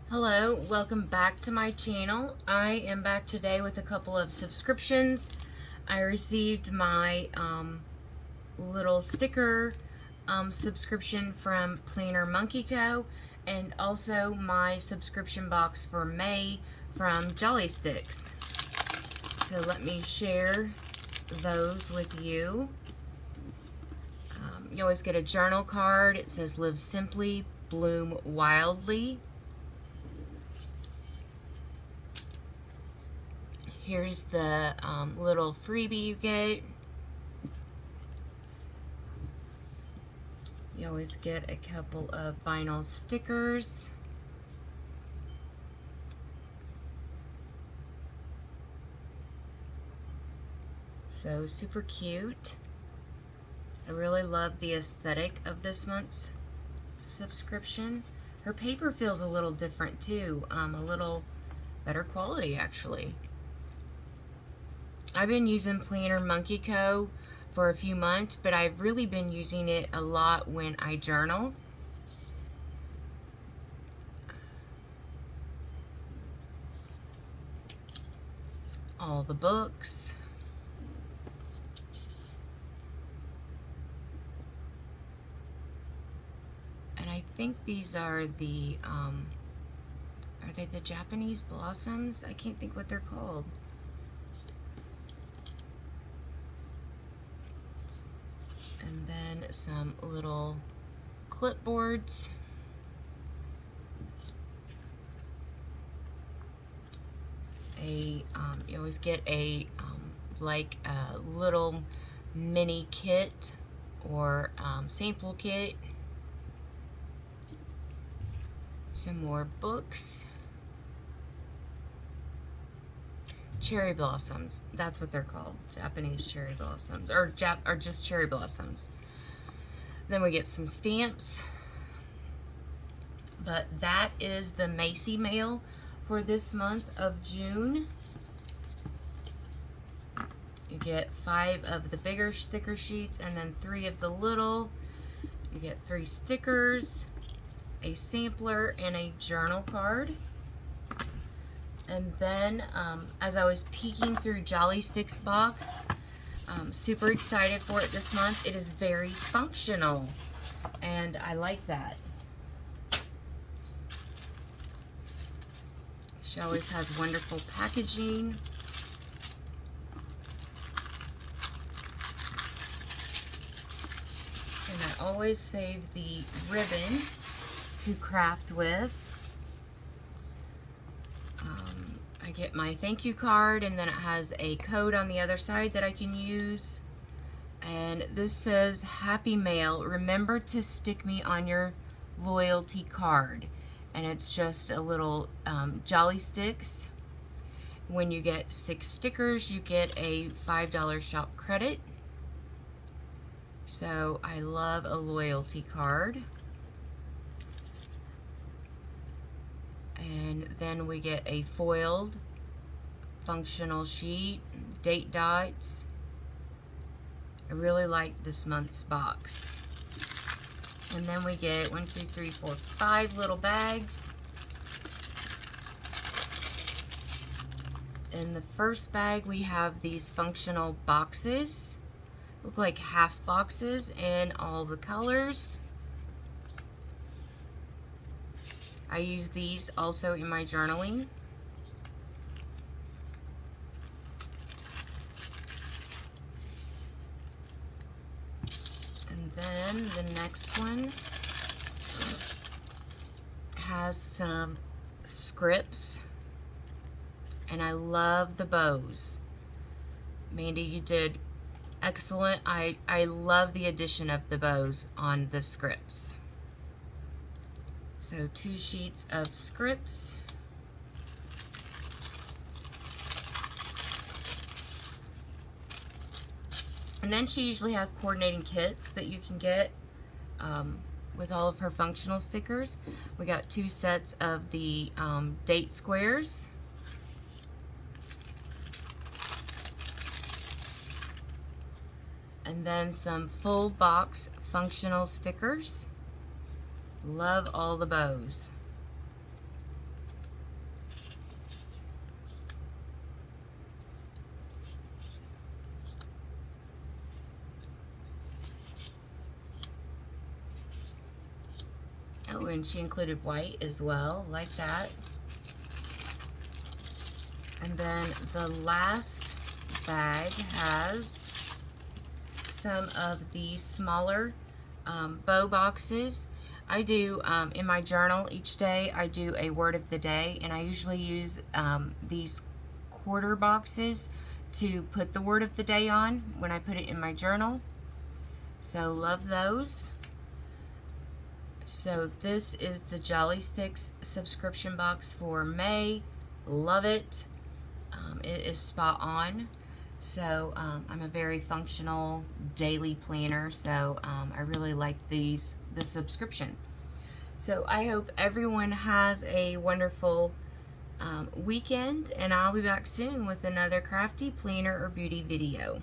Hello, welcome back to my channel. I am back today with a couple of subscriptions. I received my little sticker subscription from Planner Monkey Co. and also my subscription box for May from Jolly Sticks. So let me share those with you. You always get a journal card. It says live simply, bloom wildly. Here's the little freebie you get. You always get a couple of vinyl stickers. So super cute. I really love the aesthetic of this month's subscription. Her paper feels a little different too, a little better quality actually. I've been using Planner Monkey Co. for a few months, but I've really been using it a lot when I journal. All the books. And I think these are the, are they the Japanese blossoms? I can't think what they're called. And then some little clipboards. You always get a like a little mini kit or sample kit. Some more books. Cherry blossoms, that's what they're called. Japanese cherry blossoms, or just cherry blossoms. Then we get some stamps. But that is the Macy mail for this month of June. You get 5 of the bigger sticker sheets and then 3 of the little. You get 3 stickers, a sampler, and a journal card. And then, as I was peeking through Jolly Sticks box, super excited for it this month. It is very functional, and I like that. She always has wonderful packaging. And I always save the ribbon to craft with. I get my thank you card, and then it has a code on the other side that I can use. And this says, Happy Mail, remember to stick me on your loyalty card. And it's just a little Jolly Sticks. When you get 6 stickers, you get a $5 shop credit. So I love a loyalty card. And then we get a foiled functional sheet, date dots. I really like this month's box. And then we get 1, 2, 3, 4, 5 little bags. In the first bag we have these functional boxes. Look like half boxes in all the colors. I use these also in my journaling. And then the next one has some scripts. And I love the bows. Mandy, you did excellent. I love the addition of the bows on the scripts. So 2 sheets of scripts. And then she usually has coordinating kits that you can get with all of her functional stickers. We got 2 sets of the date squares. And then some full box functional stickers. Love all the bows. Oh, and she included white as well, like that. And then the last bag has some of the smaller bow boxes. I do, in my journal each day, I do a word of the day, and I usually use these quarter boxes to put the word of the day on when I put it in my journal. So love those. So this is the Jolly Sticks subscription box for May. Love it. It is spot on. So I'm a very functional daily planner, so I really like the subscription. So I hope everyone has a wonderful weekend, and I'll be back soon with another crafty planner or beauty video.